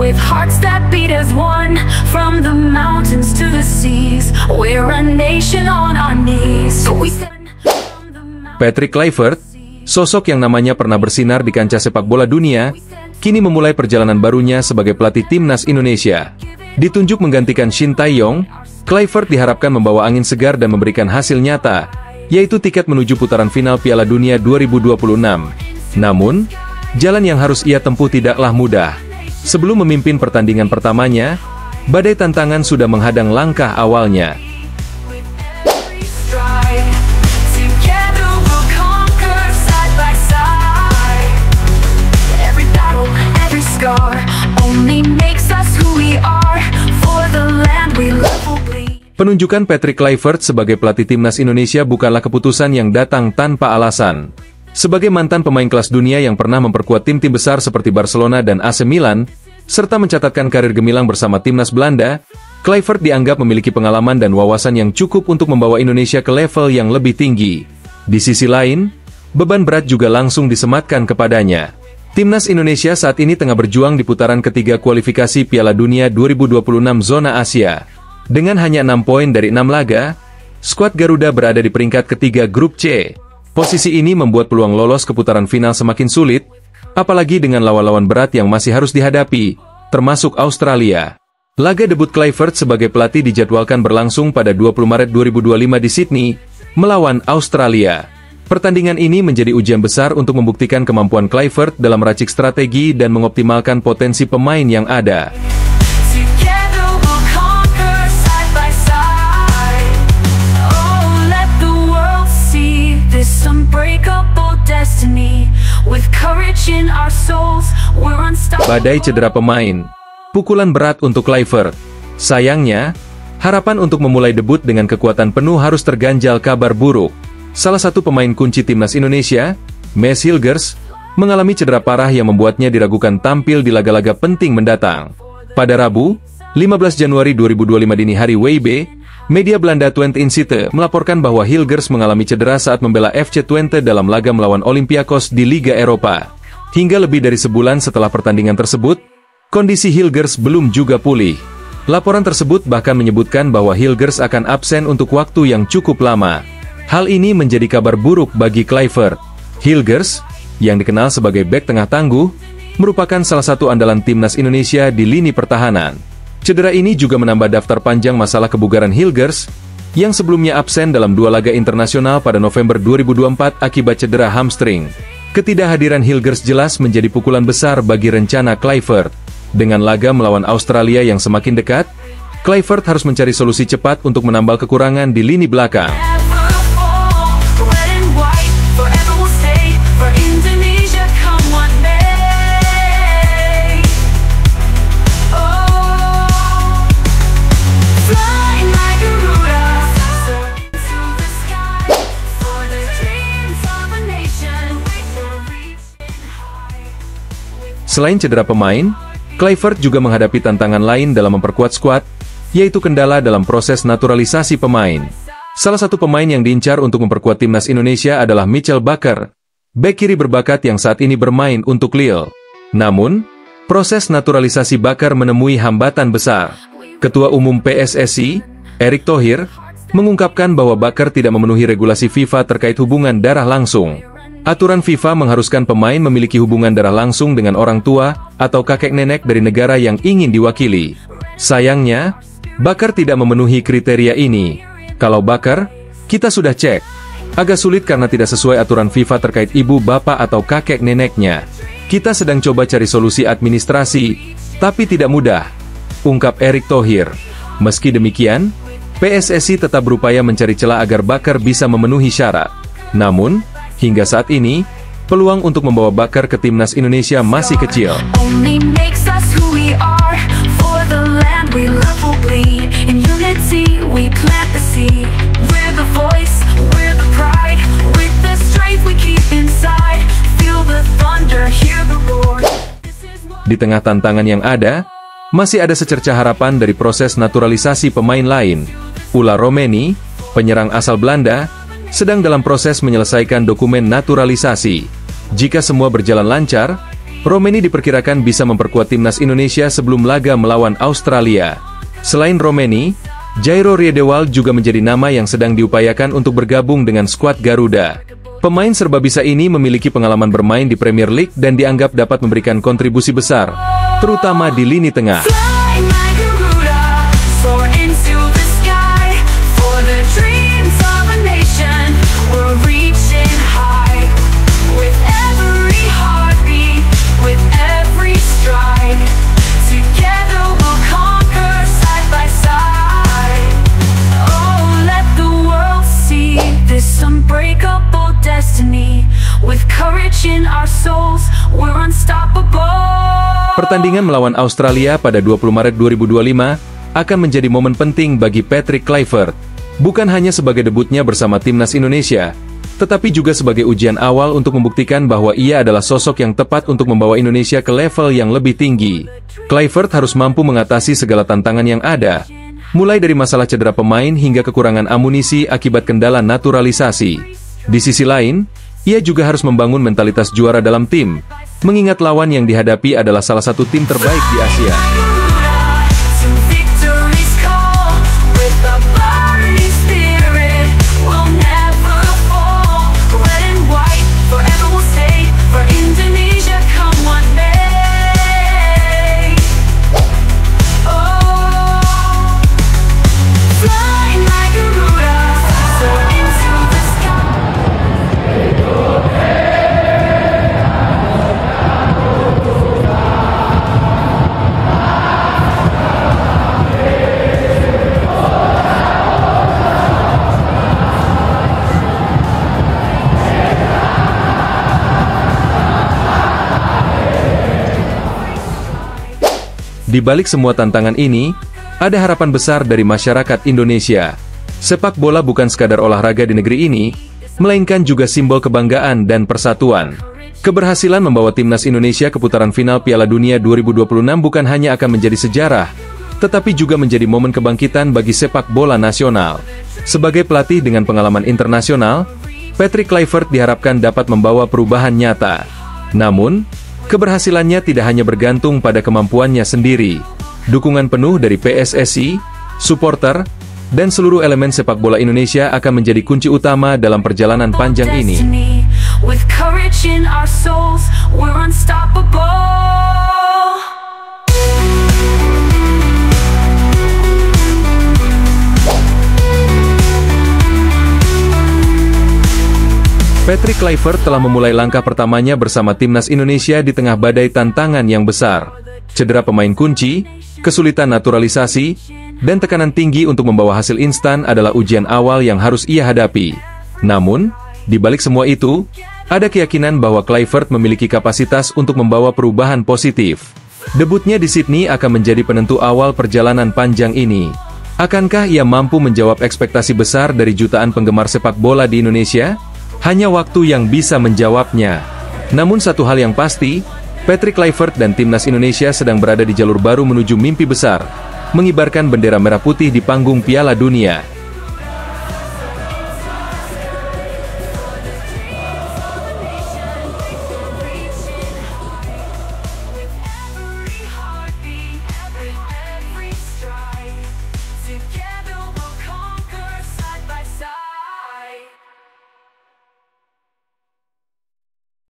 with hearts that beat as one, from the mountains to the seas, we're a nation on our knees. So we stand from the mountains. Patrick Kluivert, sosok yang namanya pernah bersinar di kancah sepak bola dunia, kini memulai perjalanan barunya sebagai pelatih timnas Indonesia. Ditunjuk menggantikan Shin Tae-yong, Kluivert diharapkan membawa angin segar dan memberikan hasil nyata, yaitu tiket menuju putaran final Piala Dunia 2026. Namun, jalan yang harus ia tempuh tidaklah mudah. Sebelum memimpin pertandingan pertamanya, badai tantangan sudah menghadang langkah awalnya. Penunjukan Patrick Kluivert sebagai pelatih timnas Indonesia bukanlah keputusan yang datang tanpa alasan. Sebagai mantan pemain kelas dunia yang pernah memperkuat tim-tim besar seperti Barcelona dan AC Milan, serta mencatatkan karir gemilang bersama timnas Belanda, Kluivert dianggap memiliki pengalaman dan wawasan yang cukup untuk membawa Indonesia ke level yang lebih tinggi. Di sisi lain, beban berat juga langsung disematkan kepadanya. Timnas Indonesia saat ini tengah berjuang di putaran ketiga kualifikasi Piala Dunia 2026 zona Asia. Dengan hanya 6 poin dari 6 laga, skuad Garuda berada di peringkat ketiga grup C. Posisi ini membuat peluang lolos ke putaran final semakin sulit, apalagi dengan lawan-lawan berat yang masih harus dihadapi, termasuk Australia. Laga debut Kluivert sebagai pelatih dijadwalkan berlangsung pada 20 Maret 2025 di Sydney, melawan Australia. Pertandingan ini menjadi ujian besar untuk membuktikan kemampuan Kluivert dalam meracik strategi dan mengoptimalkan potensi pemain yang ada. Badai cedera pemain, pukulan berat untuk Kluivert. Sayangnya, harapan untuk memulai debut dengan kekuatan penuh harus terganjal kabar buruk. Salah satu pemain kunci timnas Indonesia, Mads Hilgers, mengalami cedera parah yang membuatnya diragukan tampil di laga-laga penting mendatang. Pada Rabu, 15 Januari 2025 dini hari WIB, media Belanda Twente Insight melaporkan bahwa Hilgers mengalami cedera saat membela FC Twente dalam laga melawan Olympiakos di Liga Eropa. Hingga lebih dari sebulan setelah pertandingan tersebut, kondisi Hilgers belum juga pulih. Laporan tersebut bahkan menyebutkan bahwa Hilgers akan absen untuk waktu yang cukup lama. Hal ini menjadi kabar buruk bagi Kluivert. Hilgers, yang dikenal sebagai bek tengah tangguh, merupakan salah satu andalan timnas Indonesia di lini pertahanan. Cedera ini juga menambah daftar panjang masalah kebugaran Hilgers, yang sebelumnya absen dalam 2 laga internasional pada November 2024 akibat cedera hamstring. Ketidakhadiran Hilgers jelas menjadi pukulan besar bagi rencana Kluivert. Dengan laga melawan Australia yang semakin dekat, Kluivert harus mencari solusi cepat untuk menambal kekurangan di lini belakang. Selain cedera pemain, Kluivert juga menghadapi tantangan lain dalam memperkuat skuad, yaitu kendala dalam proses naturalisasi pemain. Salah satu pemain yang diincar untuk memperkuat timnas Indonesia adalah Michel Bakker, bek kiri berbakat yang saat ini bermain untuk Lille. Namun, proses naturalisasi Bakker menemui hambatan besar. Ketua Umum PSSI, Erick Thohir, mengungkapkan bahwa Bakker tidak memenuhi regulasi FIFA terkait hubungan darah langsung. Aturan FIFA mengharuskan pemain memiliki hubungan darah langsung dengan orang tua atau kakek nenek dari negara yang ingin diwakili. Sayangnya, Bakker tidak memenuhi kriteria ini. Kalau Bakker, kita sudah cek. Agak sulit karena tidak sesuai aturan FIFA terkait ibu, bapak, atau kakek neneknya. Kita sedang coba cari solusi administrasi, tapi tidak mudah, ungkap Erick Thohir. Meski demikian, PSSI tetap berupaya mencari celah agar Bakker bisa memenuhi syarat. Namun, hingga saat ini, peluang untuk membawa Bakker ke timnas Indonesia masih kecil. Di tengah tantangan yang ada, masih ada secercah harapan dari proses naturalisasi pemain lain. Ula Romeni, penyerang asal Belanda, sedang dalam proses menyelesaikan dokumen naturalisasi. Jika semua berjalan lancar, Romeni diperkirakan bisa memperkuat timnas Indonesia sebelum laga melawan Australia. Selain Romeni, Jairo Riedewald juga menjadi nama yang sedang diupayakan untuk bergabung dengan skuad Garuda. Pemain serbabisa ini memiliki pengalaman bermain di Premier League dan dianggap dapat memberikan kontribusi besar, terutama di lini tengah. Pertandingan melawan Australia pada 20 Maret 2025 akan menjadi momen penting bagi Patrick Kluivert, bukan hanya sebagai debutnya bersama timnas Indonesia, tetapi juga sebagai ujian awal untuk membuktikan bahwa ia adalah sosok yang tepat untuk membawa Indonesia ke level yang lebih tinggi. Kluivert harus mampu mengatasi segala tantangan yang ada, mulai dari masalah cedera pemain hingga kekurangan amunisi akibat kendala naturalisasi. Di sisi lain, ia juga harus membangun mentalitas juara dalam tim, mengingat lawan yang dihadapi adalah salah satu tim terbaik di Asia. Di balik semua tantangan ini, ada harapan besar dari masyarakat Indonesia. Sepak bola bukan sekadar olahraga di negeri ini, melainkan juga simbol kebanggaan dan persatuan. Keberhasilan membawa timnas Indonesia ke putaran final Piala Dunia 2026 bukan hanya akan menjadi sejarah, tetapi juga menjadi momen kebangkitan bagi sepak bola nasional. Sebagai pelatih dengan pengalaman internasional, Patrick Kluivert diharapkan dapat membawa perubahan nyata. Namun, keberhasilannya tidak hanya bergantung pada kemampuannya sendiri. Dukungan penuh dari PSSI, supporter, dan seluruh elemen sepak bola Indonesia akan menjadi kunci utama dalam perjalanan panjang ini. Patrick Kluivert telah memulai langkah pertamanya bersama timnas Indonesia di tengah badai tantangan yang besar. Cedera pemain kunci, kesulitan naturalisasi, dan tekanan tinggi untuk membawa hasil instan adalah ujian awal yang harus ia hadapi. Namun, di balik semua itu, ada keyakinan bahwa Kluivert memiliki kapasitas untuk membawa perubahan positif. Debutnya di Sydney akan menjadi penentu awal perjalanan panjang ini. Akankah ia mampu menjawab ekspektasi besar dari jutaan penggemar sepak bola di Indonesia? Hanya waktu yang bisa menjawabnya. Namun satu hal yang pasti, Patrick Kluivert dan timnas Indonesia sedang berada di jalur baru menuju mimpi besar, mengibarkan bendera merah putih di panggung Piala Dunia.